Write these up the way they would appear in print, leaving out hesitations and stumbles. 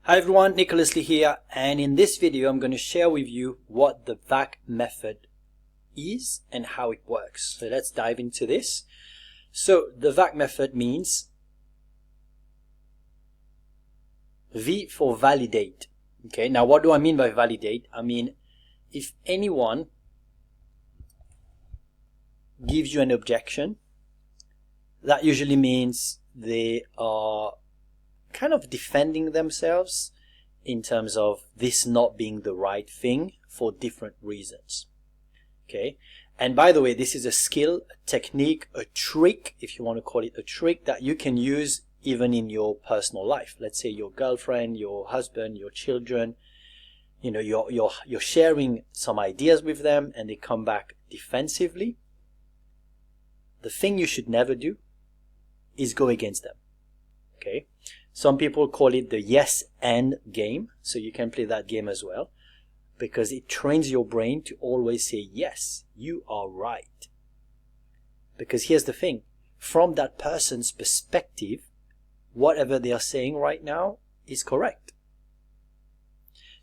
Hi everyone, Nicholas Lee here, and in this video I'm going to share with you what the VAC method is and how it works. So let's dive into this. So the VAC method means V for validate. Okay, now what do I mean by validate? I mean, if anyone gives you an objection, that usually means they are kind of defending themselves in terms of this not being the right thing for different reasons. Okay, and by the way, this is a skill, a technique, a trick, if you want to call it a trick, that you can use even in your personal life. Let's say your girlfriend, your husband, your children, you know, you're sharing some ideas with them and they come back defensively. The thing you should never do is go against them. Okay, some people call it the yes and game, so you can play that game as well, because it trains your brain to always say yes, you are right. Because here's the thing, from that person's perspective, whatever they are saying right now is correct.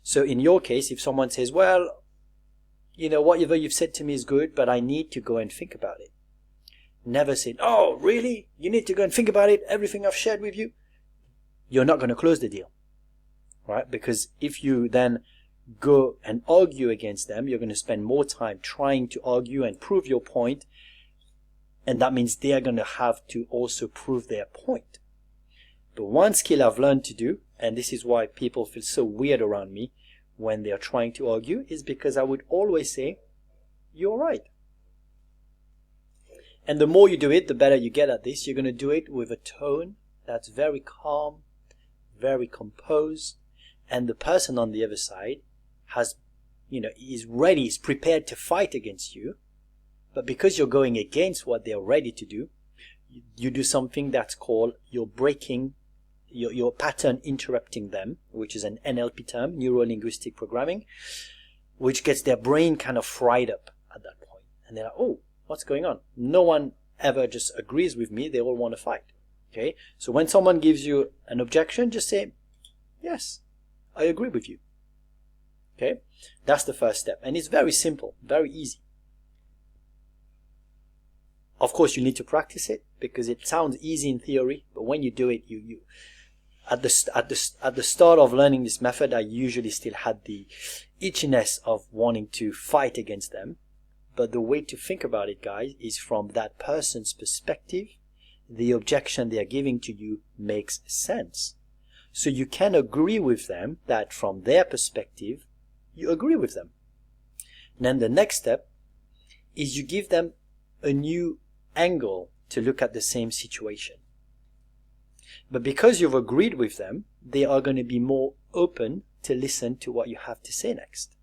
So in your case, if someone says, well, you know, whatever you've said to me is good, but I need to go and think about it. Never say, oh, really? You need to go and think about it, everything I've shared with you? You're not going to close the deal, right? Because if you then go and argue against them, you're going to spend more time trying to argue and prove your point. And that means they are going to have to also prove their point. But one skill I've learned to do, and this is why people feel so weird around me when they are trying to argue, is because I would always say, you're right. And the more you do it, the better you get at this. You're going to do it with a tone that's very calm, very composed, and the person on the other side has, is ready, is prepared to fight against you. But because you're going against what they're ready to do, you do something that's called you're breaking your pattern interrupting them, which is an NLP term, neuro-linguistic programming, which gets their brain kind of fried up at that point. And they're like, oh, what's going on? No one ever just agrees with me. They all want to fight. Okay, so when someone gives you an objection, just say, yes, I agree with you. Okay, that's the first step. And it's very simple, very easy. Of course, you need to practice it because it sounds easy in theory, but when you do it, you at the start of learning this method, I usually still had the itchiness of wanting to fight against them. But the way to think about it, guys, is from that person's perspective. The objection they are giving to you makes sense. So you can agree with them that from their perspective, you agree with them. And then the next step is you give them a new angle to look at the same situation. But because you've agreed with them, they are going to be more open to listen to what you have to say next.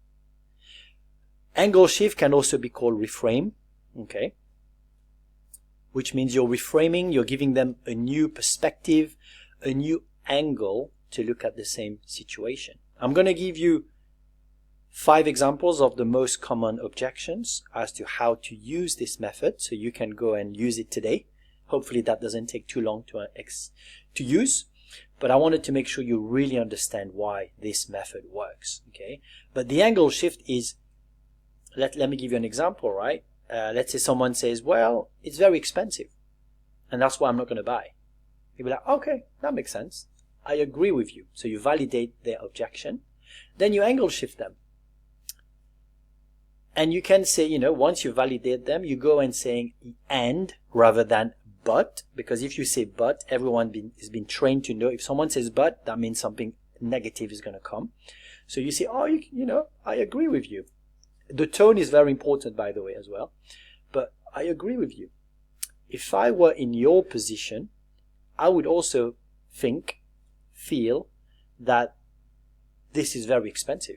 Angle shift can also be called reframe, okay? Which means you're reframing, you're giving them a new perspective, a new angle to look at the same situation. I'm going to give you 5 examples of the most common objections as to how to use this method, so you can go and use it today. Hopefully that doesn't take too long to use, but I wanted to make sure you really understand why this method works, okay? But the angle shift is, let me give you an example, right? Let's say someone says, well, it's very expensive, and that's why I'm not going to buy. You'll be like, okay, that makes sense. I agree with you. So you validate their objection. Then you angle shift them. And you can say, once you validate them, you go and saying and rather than but, because if you say but, everyone has been trained to know if someone says but, that means something negative is going to come. So you say, oh, I agree with you. The tone is very important, by the way, as well. But I agree with you. If I were in your position, I would also feel that this is very expensive.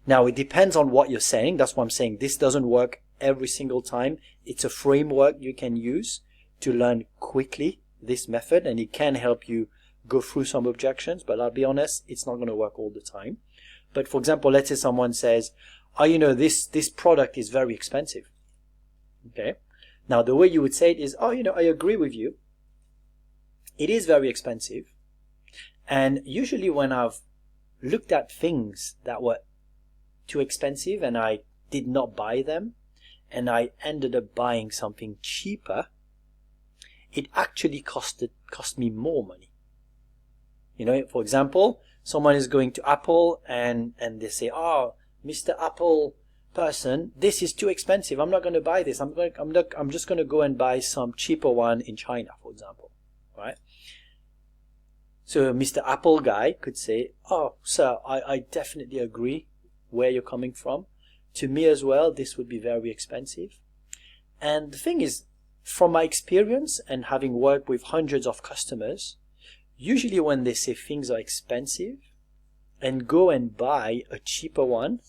Now, it depends on what you're saying. That's why I'm saying this doesn't work every single time. It's a framework you can use to learn quickly this method, and it can help you go through some objections, but I'll be honest, it's not going to work all the time. But for example, let's say someone says, oh, this product is very expensive. Okay. Now, the way you would say it is, oh, I agree with you. It is very expensive. And usually when I've looked at things that were too expensive and I did not buy them, and I ended up buying something cheaper, it actually cost me more money. You know, for example, someone is going to Apple and they say, "Oh, Mr. Apple person, this is too expensive. I'm not going to buy this. I'm just going to go and buy some cheaper one in China," for example, right? So Mr. Apple guy could say, "Oh, sir, I definitely agree where you're coming from. To me as well, this would be very expensive." And the thing is, from my experience and having worked with hundreds of customers, usually when they say things are expensive and go and buy a cheaper one,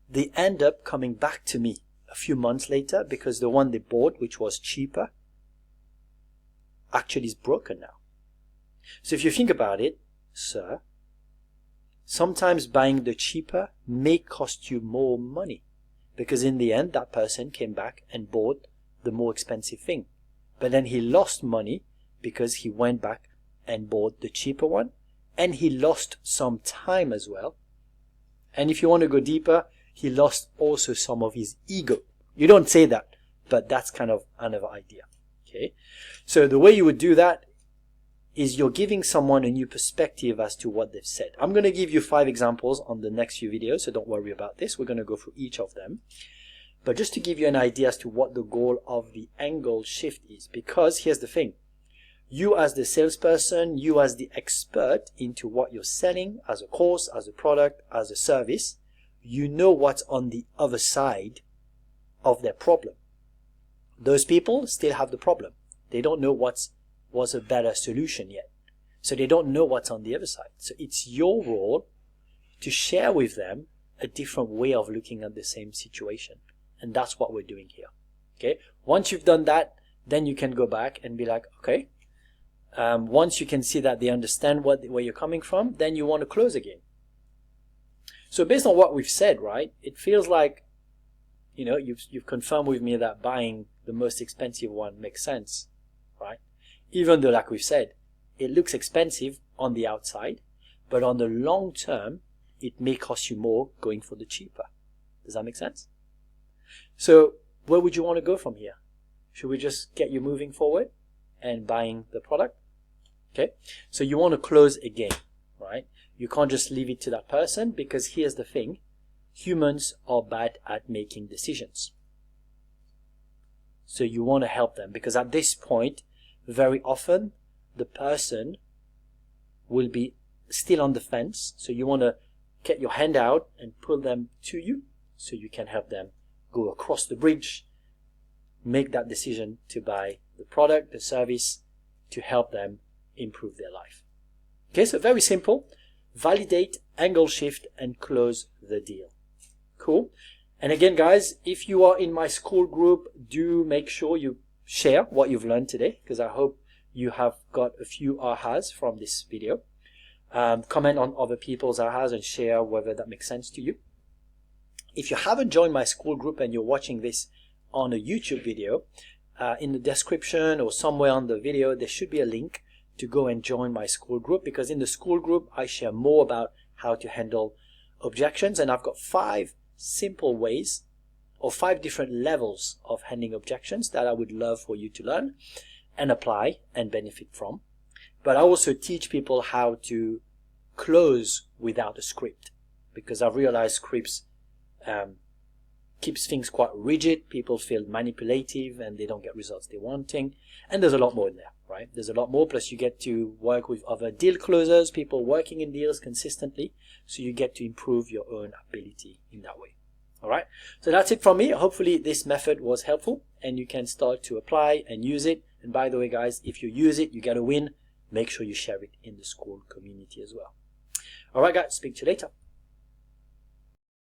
they end up coming back to me a few months later because the one they bought, which was cheaper, actually is broken now. So if you think about it, sir, sometimes buying the cheaper may cost you more money because in the end, that person came back and bought the more expensive thing. But then he lost money because he went back and bought the cheaper one, and he lost some time as well. And if you want to go deeper, he lost also some of his ego. You don't say that, but that's kind of another idea. Okay, so the way you would do that is you're giving someone a new perspective as to what they've said. I'm going to give you 5 examples on the next few videos, so don't worry about this. We're going to go through each of them. But just to give you an idea as to what the goal of the angle shift is, because here's the thing. You as the salesperson, you as the expert into what you're selling as a course, as a product, as a service, you know what's on the other side of their problem. Those people still have the problem. They don't know what's a better solution yet. So they don't know what's on the other side. So it's your role to share with them a different way of looking at the same situation. And that's what we're doing here. Okay. Once you've done that, then you can go back and be like, okay, once you can see that they understand where you're coming from, then you want to close again. So based on what we've said, right, it feels like, you know, you've confirmed with me that buying the most expensive one makes sense, right? Even though, like we've said, it looks expensive on the outside, but on the long term, it may cost you more going for the cheaper. Does that make sense? So where would you want to go from here? Should we just get you moving forward and buying the product? Okay, so you want to close again, right? You can't just leave it to that person, because here's the thing. Humans are bad at making decisions. So you want to help them, because at this point, very often, the person will be still on the fence. So you want to get your hand out and pull them to you so you can help them go across the bridge, make that decision to buy the product, the service, to help them improve their life. Okay, so very simple. Validate, angle shift, and close the deal. Cool. And again, guys, if you are in my school group, do make sure you share what you've learned today, because I hope you have got a few ahas from this video. Comment on other people's ahas and share whether that makes sense to you. If you haven't joined my school group and you're watching this on a YouTube video, in the description or somewhere on the video, there should be a link to go and join my school group, because in the school group, I share more about how to handle objections. And I've got 5 simple ways or 5 different levels of handling objections that I would love for you to learn and apply and benefit from. But I also teach people how to close without a script, because I've realized scripts keeps things quite rigid. People feel manipulative and they don't get results they're wanting. And there's a lot more in there, right? There's a lot more. Plus you get to work with other deal closers, people working in deals consistently. So you get to improve your own ability in that way. All right. So that's it from me. Hopefully this method was helpful and you can start to apply and use it. And by the way, guys, if you use it, you get a win. Make sure you share it in the school community as well. All right, guys. Speak to you later.